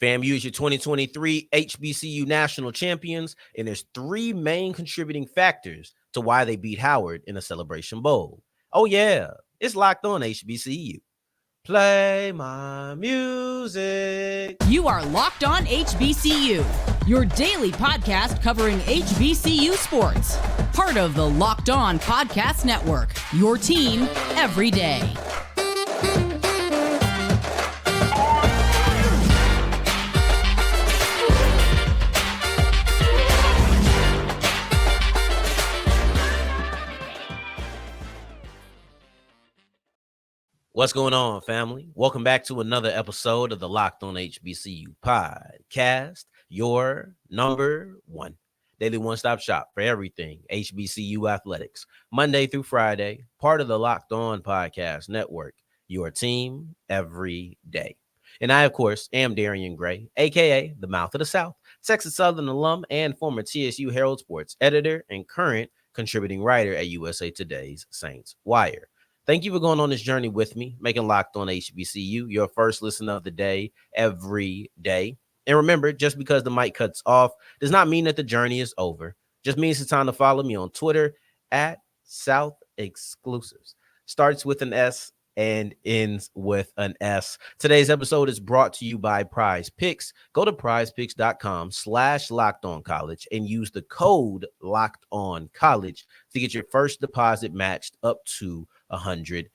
FAMU is your 2023 HBCU National Champions, and there's three main contributing factors to why they beat Howard in a Celebration Bowl. Oh yeah, it's Locked On HBCU. Play my music. You are Locked On HBCU, your daily podcast covering HBCU sports. Part of the Locked On Podcast Network, your team every day. What's going on, family? Welcome back to another episode of the Locked On HBCU podcast, your number one daily one-stop shop for everything HBCU athletics, Monday through Friday, part of the Locked On Podcast Network, your team every day. And I, of course, am Darian Gray, a.k.a. the Mouth of the South, Texas Southern alum and former TSU Herald Sports editor and current contributing writer at USA Today's Saints Wire. Thank you for going on this journey with me, making Locked On HBCU your first listen of the day every day. And remember, just because the mic cuts off does not mean that the journey is over. Just means it's time to follow me on Twitter at South Exclusives. Starts with an S and ends with an S. Today's episode is brought to you by PrizePicks. Go to prizepicks.com/LockedOnCollege and use the code LockedOnCollege to get your first deposit matched up to $100.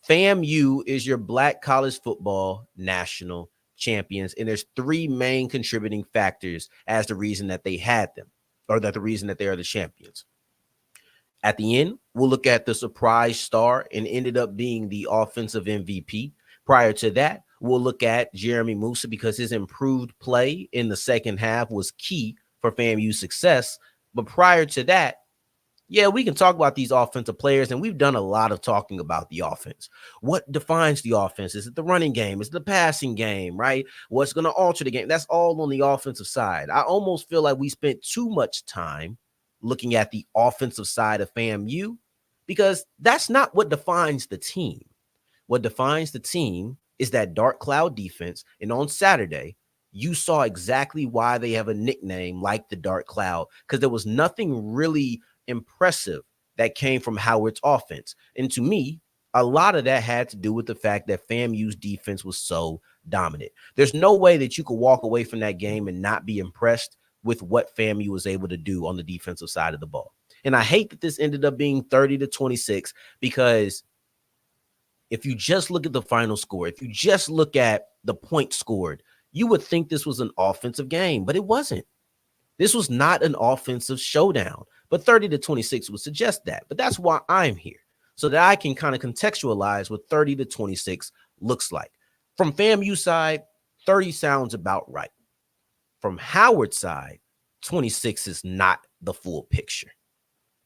FAMU is your Black college football national champions, and there's three main contributing factors as the reason that they had them, or that the reason that they are the champions. At the end, we'll look at the surprise star and ended up being the offensive MVP. Prior to that, we'll look at Jeremy Moussa because his improved play in the second half was key for FAMU's success. But prior to that, yeah, we can talk about these offensive players, and we've done a lot of talking about the offense. What defines the offense? Is it the running game? Is it the passing game, right? What's going to alter the game? That's all on the offensive side. I almost feel like we spent too much time looking at the offensive side of FAMU because that's not what defines the team. What defines the team is that dark cloud defense, and on Saturday, you saw exactly why they have a nickname like the dark cloud, because there was nothing really impressive that came from Howard's offense. And to me, a lot of that had to do with the fact that FAMU's defense was so dominant. There's no way that you could walk away from that game and not be impressed with what FAMU was able to do on the defensive side of the ball. And I hate that this ended up being 30-26, because if you just look at the final score, if you just look at the points scored, you would think this was an offensive game, but it wasn't. This was not an offensive showdown, but 30-26 would suggest that. But that's why I'm here, so that I can kind of contextualize what 30-26 looks like. From FAMU side, 30 sounds about right. From Howard's side, 26 is not the full picture.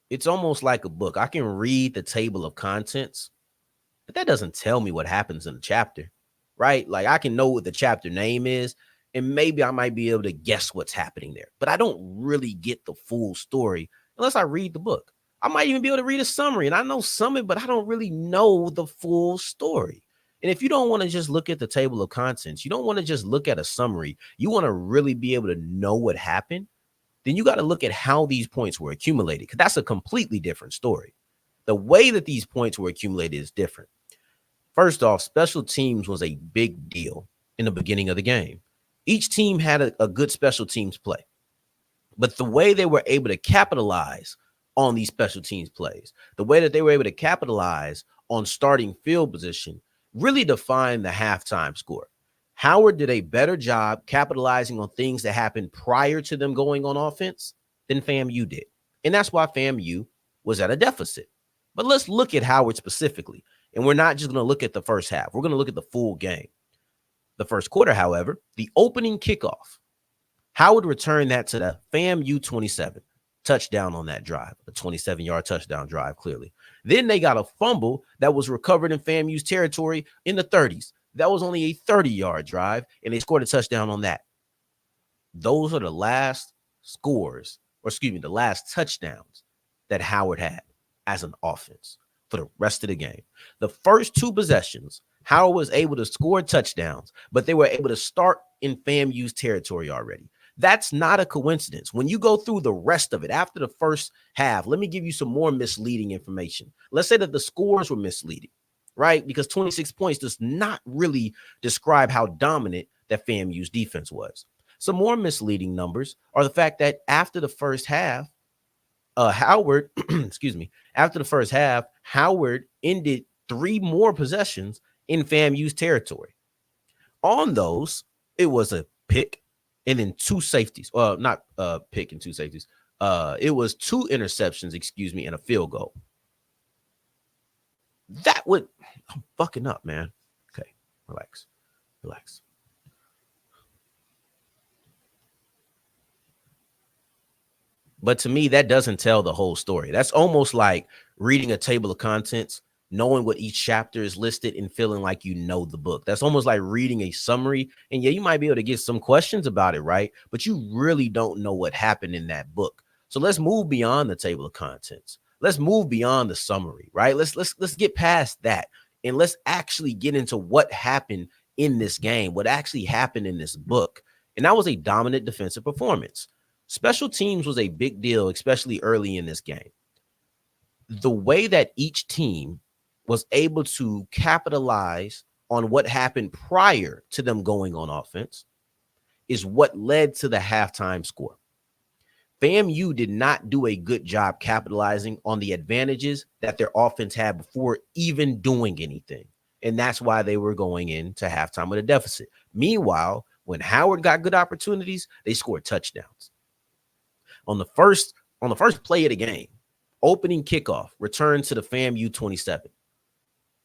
It's almost like a book. I can read the table of contents, but that doesn't tell me what happens in the chapter, right? Like, I can know what the chapter name is, and maybe I might be able to guess what's happening there, but I don't really get the full story unless I read the book. I might even be able to read a summary, and I know some of it, but I don't really know the full story. And if you don't want to just look at the table of contents, you don't want to just look at a summary, you want to really be able to know what happened, then you got to look at how these points were accumulated, because that's a completely different story. The way that these points were accumulated is different. First off, special teams was a big deal in the beginning of the game. Each team had a good special teams play, but the way they were able to capitalize on these special teams plays, the way that they were able to capitalize on starting field position, really defined the halftime score. Howard did a better job capitalizing on things that happened prior to them going on offense than FAMU did. And that's why FAMU was at a deficit. But let's look at Howard specifically. And we're not just going to look at the first half. We're going to look at the full game. The first quarter, however, the opening kickoff, Howard returned that to the FAMU 27. Touchdown on that drive, a 27-yard touchdown drive, clearly. Then they got a fumble that was recovered in FAMU's territory in the 30s. That was only a 30-yard drive, and they scored a touchdown on that. Those are the last the last touchdowns that Howard had as an offense for the rest of the game. The first two possessions, Howard was able to score touchdowns, but they were able to start in FAMU's territory already. That's not a coincidence. When you go through the rest of it after the first half, let me give you some more misleading information. Let's say that the scores were misleading, right? Because 26 points does not really describe how dominant that FAMU's defense was. Some more misleading numbers are the fact that after the first half, Howard, after the first half, Howard ended 3 more possessions in FAMU's territory. On those, it was a pick and then 2 safeties. Not pick and 2 safeties. It was 2 interceptions, and a field goal. I'm fucking up, man. Okay, relax. But to me, that doesn't tell the whole story. That's almost like reading a table of contents, knowing what each chapter is listed and feeling like you know the book. That's almost like reading a summary. And yeah, you might be able to get some questions about it, right? But you really don't know what happened in that book. So let's move beyond the table of contents. Let's move beyond the summary, right? Let's get past that. And let's actually get into what happened in this game, what actually happened in this book. And that was a dominant defensive performance. Special teams was a big deal, especially early in this game. The way that each team was able to capitalize on what happened prior to them going on offense is what led to the halftime score. FAMU did not do a good job capitalizing on the advantages that their offense had before even doing anything. And that's why they were going into halftime with a deficit. Meanwhile, when Howard got good opportunities, they scored touchdowns. On the first play of the game, opening kickoff, return to the FAMU 27.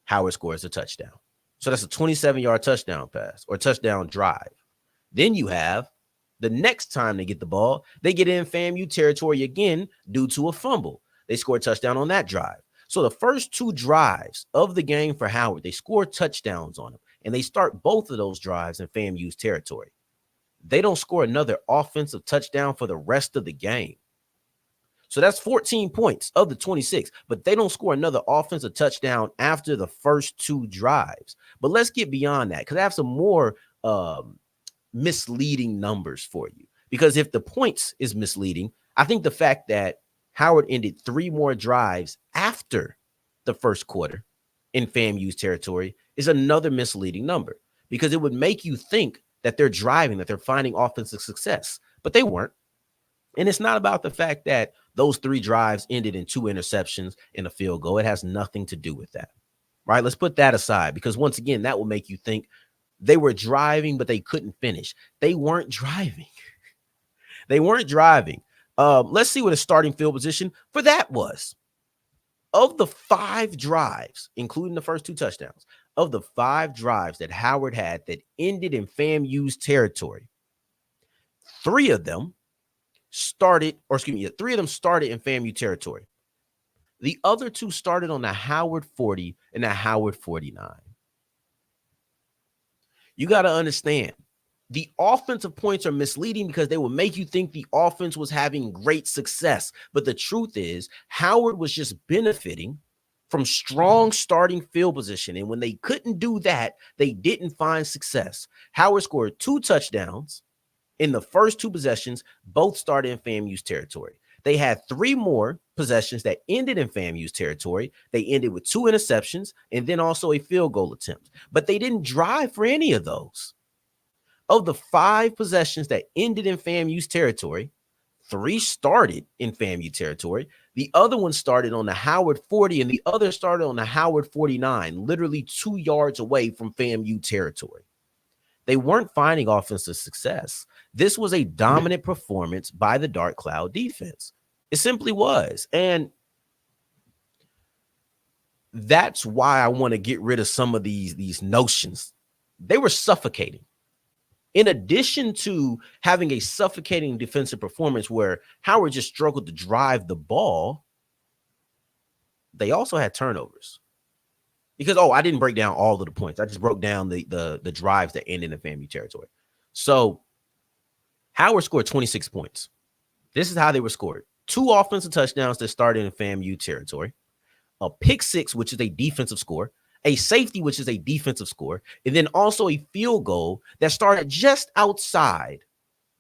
Howard scores a touchdown. So that's a 27-yard touchdown pass or touchdown drive. Then you have the next time they get the ball, they get in FAMU territory again due to a fumble. They score a touchdown on that drive. So the first 2 drives of the game for Howard, they score touchdowns on them, and they start both of those drives in FAMU's territory. They don't score another offensive touchdown for the rest of the game. So that's 14 points of the 26, but they don't score another offensive touchdown after the first 2 drives. But let's get beyond that because I have some more misleading numbers for you. Because if the points is misleading, I think the fact that Howard ended 3 more drives after the first quarter in FAMU's territory is another misleading number because it would make you think that they're driving, that they're finding offensive success, but they weren't. And it's not about the fact that those 3 drives ended in 2 interceptions and a field goal. It has nothing to do with that, right? Let's put that aside because once again, that will make you think they were driving, but they couldn't finish. They weren't driving. Let's see what a starting field position for that was. Of the 5 drives, including the first 2 touchdowns, of the 5 drives that Howard had that ended in FAMU's territory, 3 of them started in FAMU territory. The other 2 started on the Howard 40 and the Howard 49. You got to understand, the offensive points are misleading because they will make you think the offense was having great success. But the truth is, Howard was just benefiting from strong starting field position. And when they couldn't do that, they didn't find success. Howard scored 2 touchdowns in the first 2 possessions, both started in FAMU's territory. They had 3 more possessions that ended in FAMU's territory. They ended with 2 interceptions and then also a field goal attempt. But they didn't drive for any of those. Of the 5 possessions that ended in FAMU's territory, 3 started in FAMU territory. The other one started on the Howard 40 and the other started on the Howard 49, literally 2 yards away from FAMU territory. They weren't finding offensive success. This was a dominant performance by the Dark Cloud defense. It simply was. And that's why I want to get rid of some of these notions. They were suffocating. In addition to having a suffocating defensive performance where Howard just struggled to drive the ball, they also had turnovers. Because, I didn't break down all of the points. I just broke down the drives that ended in FAMU territory. So Howard scored 26 points. This is how they were scored. 2 offensive touchdowns that started in FAMU territory, a pick 6, which is a defensive score, a safety, which is a defensive score, and then also a field goal that started just outside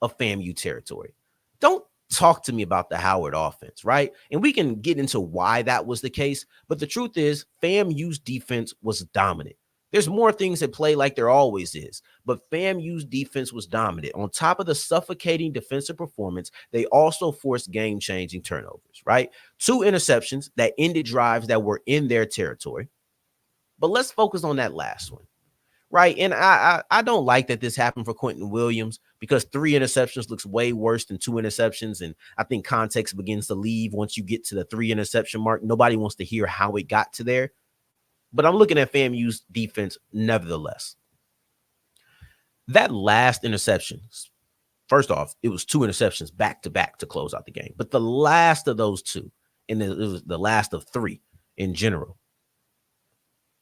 of FAMU territory. Don't talk to me about the Howard offense, right? And we can get into why that was the case, but the truth is FAMU's defense was dominant. There's more things at play like there always is, but FAMU's defense was dominant. On top of the suffocating defensive performance, they also forced game-changing turnovers, right? 2 interceptions that ended drives that were in their territory. But let's focus on that last one, right? And I don't like that this happened for Quentin Williams because 3 interceptions looks way worse than 2 interceptions. And I think context begins to leave once you get to the 3 interception mark. Nobody wants to hear how it got to there. But I'm looking at FAMU's defense nevertheless. That last interception, first off, it was 2 interceptions back-to-back to close out the game. But the last of those 2, and it was the last of 3 in general.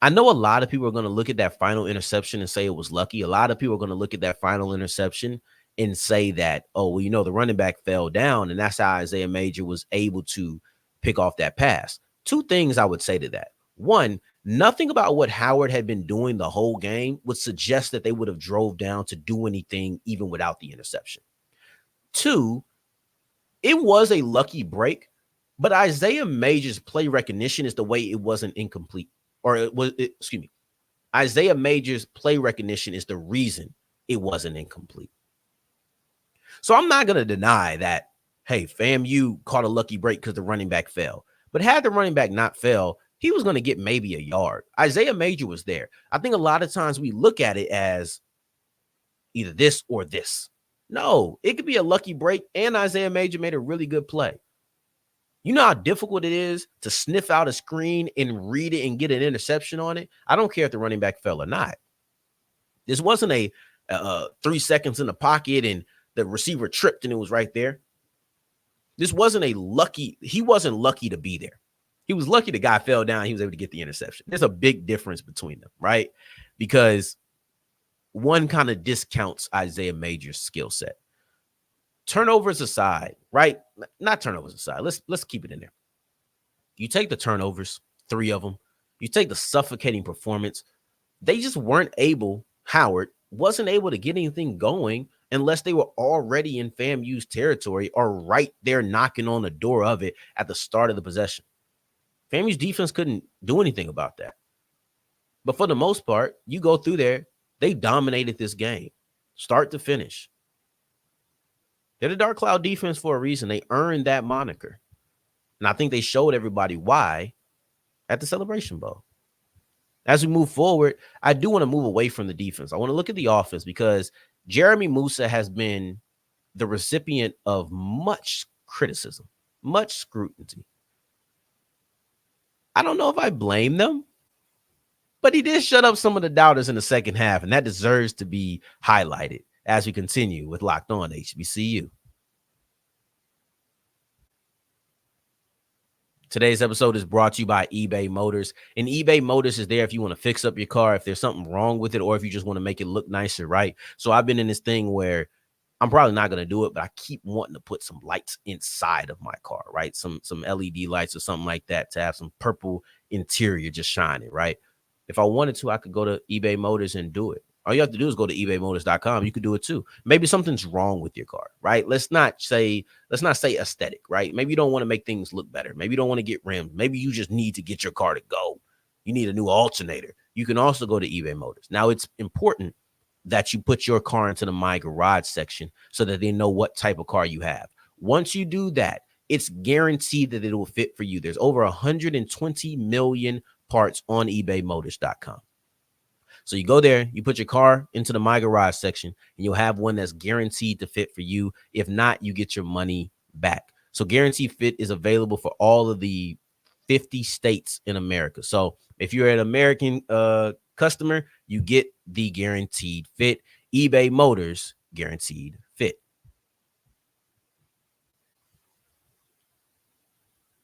I know a lot of people are going to look at that final interception and say it was lucky. A lot of people are going to look at that final interception and say that, oh, well, you know, the running back fell down, and that's how Isaiah Major was able to pick off that pass. 2 things I would say to that. One, nothing about what Howard had been doing the whole game would suggest that they would have drove down to do anything even without the interception. 2, it was a lucky break, but Isaiah Major's play recognition is the way it wasn't incomplete. Or it was, Isaiah Major's play recognition is the reason it wasn't incomplete. So I'm not going to deny that, hey, FAMU caught a lucky break because the running back fell. But had the running back not fell, he was going to get maybe a yard. Isaiah Major was there. I think a lot of times we look at it as either this or this. No, it could be a lucky break, and Isaiah Major made a really good play. You know how difficult it is to sniff out a screen and read it and get an interception on it? I don't care if the running back fell or not. This wasn't a 3 seconds in the pocket and the receiver tripped and it was right there. This wasn't a lucky. He wasn't lucky to be there. He was lucky the guy fell down. He was able to get the interception. There's a big difference between them, right? Because one kind of discounts Isaiah Major's skill set. Turnovers aside, right? Not turnovers aside. Let's keep it in there. You take the turnovers, 3 of them. You take the suffocating performance. They just weren't able, Howard wasn't able to get anything going unless they were already in FAMU's territory or right there knocking on the door of it at the start of the possession. FAMU's defense couldn't do anything about that. But for the most part, you go through there, they dominated this game, start to finish. They're the Dark Cloud defense for a reason. They earned that moniker. And I think they showed everybody why at the Celebration Bowl. As we move forward, I do want to move away from the defense. I want to look at the offense because Jeremy Moussa has been the recipient of much criticism, much scrutiny. I don't know if I blame them, but he did shut up some of the doubters in the second half, and that deserves to be highlighted as we continue with Locked On HBCU. Today's episode is brought to you by eBay Motors, and eBay Motors is there if you want to fix up your car, if there's something wrong with it, or if you just want to make it look nicer, right? So I've been in this thing where I'm probably not going to do it, but I keep wanting to put some lights inside of my car, right? Some LED lights or something like that to have some purple interior just shining, right? If I wanted to, I could go to eBay Motors and do it. All you have to do is go to ebaymotors.com. You could do it too. Maybe something's wrong with your car, right? Let's not say aesthetic, right? Maybe you don't want to make things look better. Maybe you don't want to get rims. Maybe you just need to get your car to go. You need a new alternator. You can also go to eBay Motors. Now, it's important that you put your car into the My Garage section so that they know what type of car you have. Once you do that, it's guaranteed that it will fit for you. There's over 120 million parts on ebaymotors.com. So you go there, you put your car into the My Garage section, and you'll have one that's guaranteed to fit for you. If not, you get your money back. So Guaranteed Fit is available for all of the 50 states in America. So if you're an American customer, you get the Guaranteed Fit. eBay Motors, Guaranteed Fit.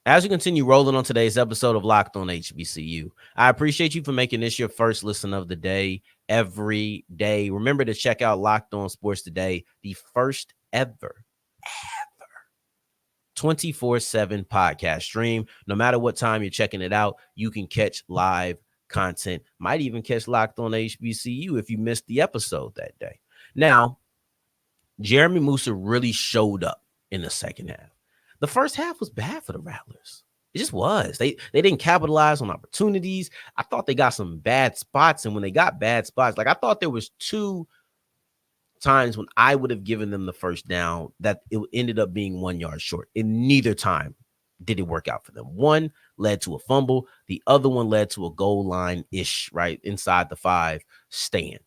As we continue rolling on today's episode of Locked On HBCU, I appreciate you for making this your first listen of the day every day. Remember to check out Locked On Sports Today, the first ever 24/7 podcast stream. No matter what time you're checking it out, you can catch live content. Might even catch Locked On HBCU if you missed the episode that day. Now, Jeremy Moussa really showed up in the second half. The first half was bad for the Rattlers. It just was. They didn't capitalize on opportunities. I thought they got some bad spots, and when they got bad spots, like I thought there was 2 times when I would have given them the first down that it ended up being 1 yard short. In neither time did it work out for them. One led to a fumble. The other one led to a goal line-ish, right, inside the 5 stand.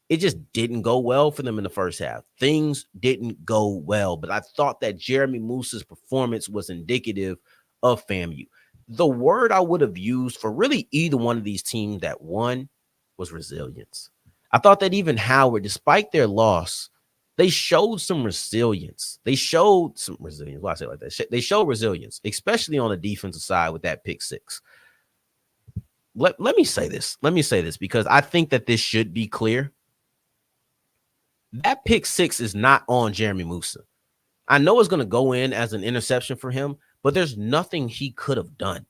It just didn't go well for them in the first half. Things didn't go well, but I thought that Jeremy Moussa's performance was indicative of FAMU. The word I would have used for really either one of these teams that won was resilience. I thought that even Howard, despite their loss, they showed some resilience. They showed some resilience. Why I say it like that? They showed resilience, especially on the defensive side with that pick 6. Let me say this. Let me say this because I think that this should be clear. That pick 6 is not on Jeremy Moussa. I know it's going to go in as an interception for him, but there's nothing he could have done.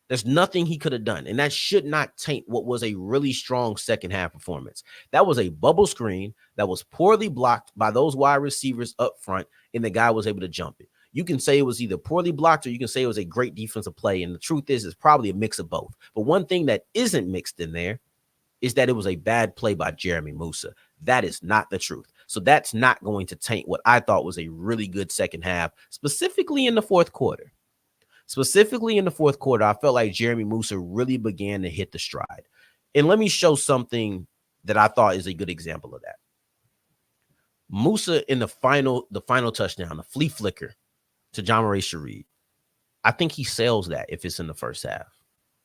There's nothing he could have done, and that should not taint what was a really strong second half performance. That was a bubble screen that was poorly blocked by those wide receivers up front, and the guy was able to jump it. You can say it was either poorly blocked or you can say it was a great defensive play, and the truth is it's probably a mix of both. But one thing that isn't mixed in there is that it was a bad play by Jeremy Moussa. That is not the truth. So that's not going to taint what I thought was a really good second half, specifically in the fourth quarter. Specifically in the fourth quarter, I felt like Jeremy Moussa really began to hit the stride. And let me show something that I thought is a good example of that. Moussa in the final touchdown, the flea flicker to John Marie Sharif. I think he sells that if it's in the first half.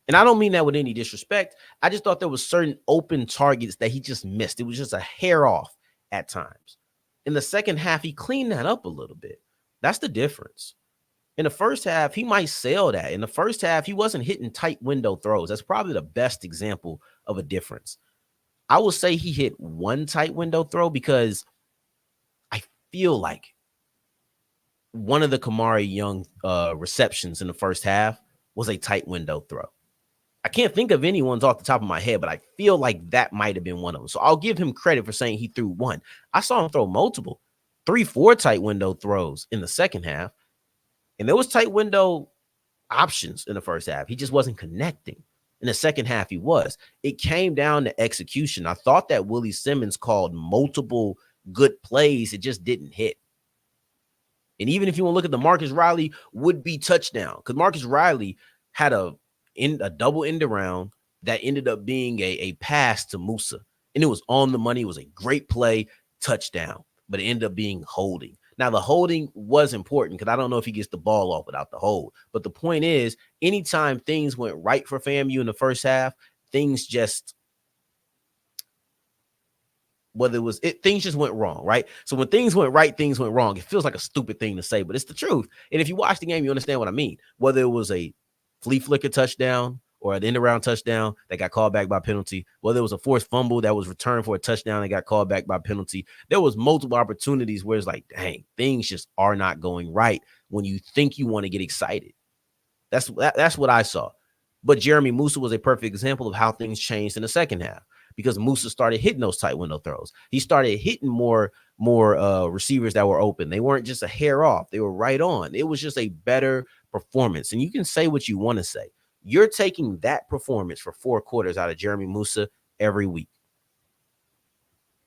And I don't mean that with any disrespect. I just thought there was certain open targets that he just missed. It was just a hair off at times. In the second half, he cleaned that up a little bit. That's the difference. In the first half, he might sell that. In the first half, he wasn't hitting tight window throws. That's probably the best example of a difference. I will say he hit one tight window throw because I feel like one of the Kamari Young receptions in the first half was a tight window throw. I can't think of anyone's off the top of my head, but I feel like that might have been one of them. So I'll give him credit for saying he threw one. I saw him throw multiple, 3-4 tight window throws in the second half. And there was tight window options in the first half. He just wasn't connecting. In the second half, he was. It came down to execution. I thought that Willie Simmons called multiple good plays. It just didn't hit. And even if you want to look at the Marcus Riley would-be touchdown, because Marcus Riley had a double end around that ended up being a pass to Moussa. And it was on the money. It was a great play, touchdown, but it ended up being holding. Now, the holding was important because I don't know if he gets the ball off without the hold. But the point is, anytime things went right for FAMU in the first half, things just went wrong, right? So when things went right, things went wrong. It feels like a stupid thing to say, but it's the truth. And if you watch the game, you understand what I mean. Whether it was a flea flicker touchdown or an end-around touchdown that got called back by penalty, whether it was a forced fumble that was returned for a touchdown that got called back by penalty, there was multiple opportunities where it's like, dang, things just are not going right when you think you want to get excited. That's what I saw. But Jeremy Moussa was a perfect example of how things changed in the second half because Moussa started hitting those tight window throws. He started hitting more receivers that were open. They weren't just a hair off. They were right on. It was just a better performance. And you can say what you want to say. You're taking that performance for 4 quarters out of Jeremy Moussa every week.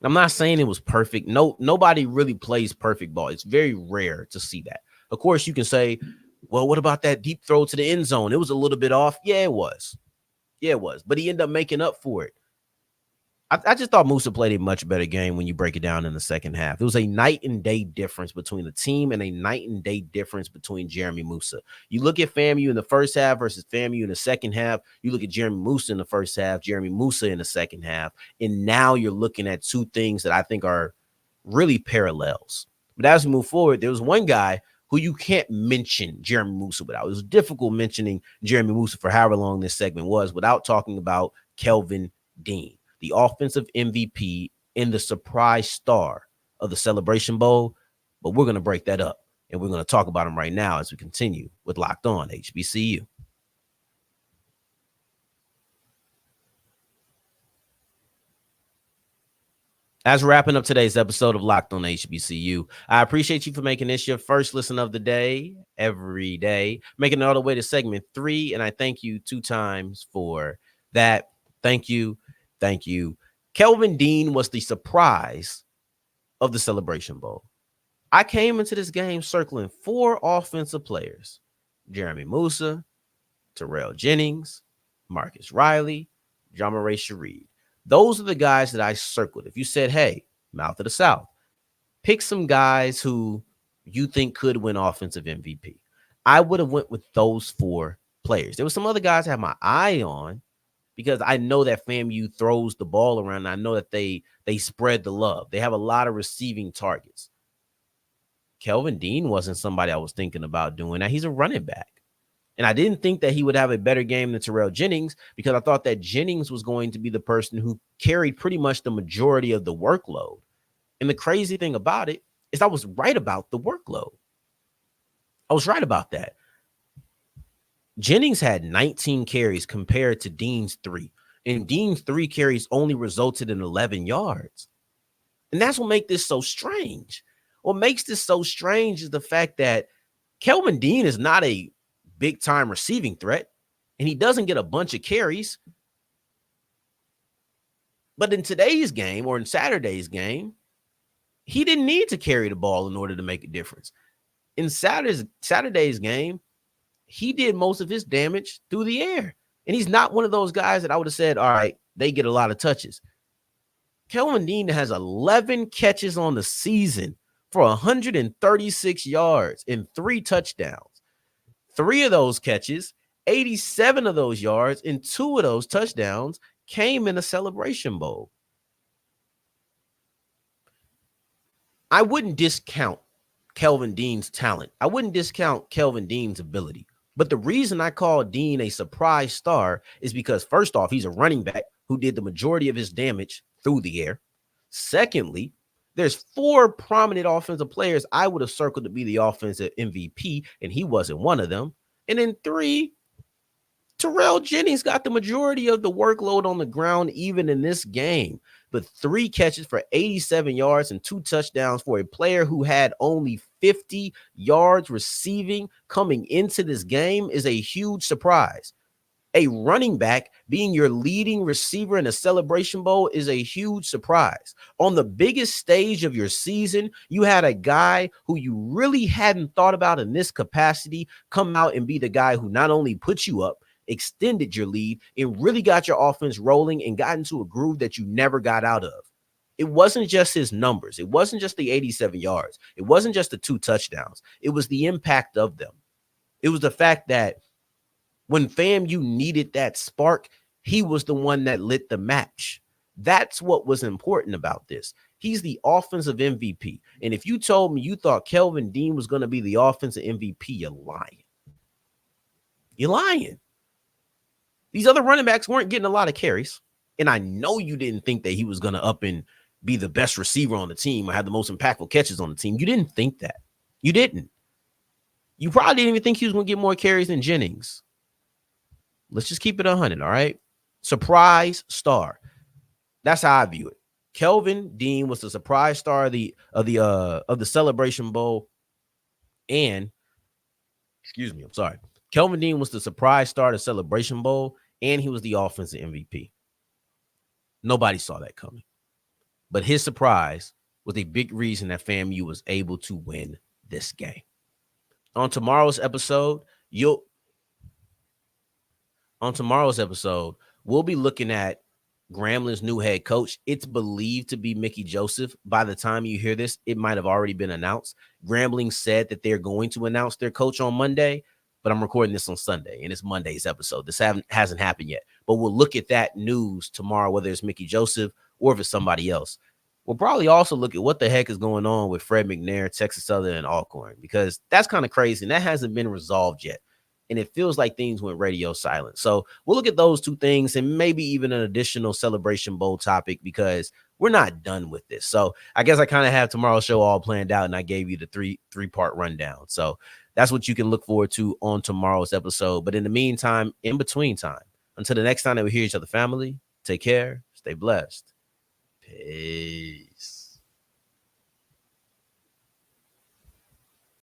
I'm not saying it was perfect. Nobody really plays perfect ball. It's very rare to see that. Of course, you can say, well, what about that deep throw to the end zone? It was a little bit off. Yeah, it was. But he ended up making up for it. I just thought Moussa played a much better game when you break it down in the second half. It was a night and day difference between the team and a night and day difference between Jeremy Moussa. You look at FAMU in the first half versus FAMU in the second half. You look at Jeremy Moussa in the first half, Jeremy Moussa in the second half. And now you're looking at two things that I think are really parallels. But as we move forward, there was one guy who you can't mention Jeremy Moussa without. It was difficult mentioning Jeremy Moussa for however long this segment was without talking about Kelvin Dean, the offensive MVP and the surprise star of the Celebration Bowl. But we're going to break that up, and we're going to talk about him right now as we continue with Locked On HBCU. As we're wrapping up today's episode of Locked on HBCU, I appreciate you for making this your first listen of the day every day, making it all the way to segment 3. And I thank you 2 times for that. Thank you. Thank you. Kelvin Dean was the surprise of the Celebration Bowl. I came into this game circling 4 offensive players: Jeremy Moussa, Terrell Jennings, Marcus Riley, Jamaray Shareed. Those are the guys that I circled. If you said, hey, Mouth of the South, pick some guys who you think could win offensive MVP, I would have went with those 4 players. There were some other guys I had my eye on because I know that FAMU throws the ball around. And I know that they spread the love. They have a lot of receiving targets. Kelvin Dean wasn't somebody I was thinking about doing that. He's a running back. And I didn't think that he would have a better game than Terrell Jennings because I thought that Jennings was going to be the person who carried pretty much the majority of the workload. And the crazy thing about it is I was right about the workload. I was right about that. Jennings had 19 carries compared to Dean's 3. And Dean's 3 carries only resulted in 11 yards. And that's what makes this so strange. What makes this so strange is the fact that Kelvin Dean is not a big-time receiving threat, and he doesn't get a bunch of carries. But in today's game, or in Saturday's game, he didn't need to carry the ball in order to make a difference. In Saturday's game, he did most of his damage through the air. And he's not one of those guys that I would have said, all right, they get a lot of touches. Kelvin Dean has 11 catches on the season for 136 yards and 3 touchdowns. 3 of those catches, 87 of those yards, and 2 of those touchdowns came in a Celebration Bowl. I wouldn't discount Kelvin Dean's talent. I wouldn't discount Kelvin Dean's ability. But the reason I call Dean a surprise star is because, first off, he's a running back who did the majority of his damage through the air. Secondly, there's 4 prominent offensive players I would have circled to be the offensive MVP, and he wasn't one of them. And then 3, Terrell Jennings got the majority of the workload on the ground even in this game. But 3 catches for 87 yards and 2 touchdowns for a player who had only 50 yards receiving coming into this game is a huge surprise. A running back being your leading receiver in a Celebration Bowl is a huge surprise. On the biggest stage of your season, you had a guy who you really hadn't thought about in this capacity come out and be the guy who not only put you up, extended your lead, and really got your offense rolling and got into a groove that you never got out of. It wasn't just his numbers. It wasn't just the 87 yards. It wasn't just the 2 touchdowns. It was the impact of them. It was the fact that when FAMU needed that spark, he was the one that lit the match. That's what was important about this. He's the offensive MVP. And if you told me you thought Kelvin Dean was going to be the offensive MVP, you're lying. You're lying. These other running backs weren't getting a lot of carries. And I know you didn't think that he was going to up and be the best receiver on the team or have the most impactful catches on the team. You didn't think that. You didn't. You probably didn't even think he was going to get more carries than Jennings. Let's just keep it 100, all right? Surprise star. That's how I view it. Kelvin Dean was the surprise star of the Celebration Bowl. And, Kelvin Dean was the surprise star of the Celebration Bowl, and he was the offensive MVP. Nobody saw that coming. But his surprise was a big reason that FAMU was able to win this game. On tomorrow's episode, we'll be looking at Gramblin's new head coach. It's believed to be Mickey Joseph. By the time you hear this, it might have already been announced. Grambling said that they're going to announce their coach on Monday, but I'm recording this on Sunday, and it's Monday's episode. This hasn't happened yet, but we'll look at that news tomorrow, whether it's Mickey Joseph or if it's somebody else. We'll probably also look at what the heck is going on with Fred McNair, Texas Southern, and Alcorn, because that's kind of crazy, and that hasn't been resolved yet. And it feels like things went radio silent. So we'll look at those 2 things and maybe even an additional Celebration Bowl topic because we're not done with this. So I guess I kind of have tomorrow's show all planned out, and I gave you the three-part rundown. So that's what you can look forward to on tomorrow's episode. But in the meantime, in between time, until the next time that we hear each other, family, take care, stay blessed. Peace.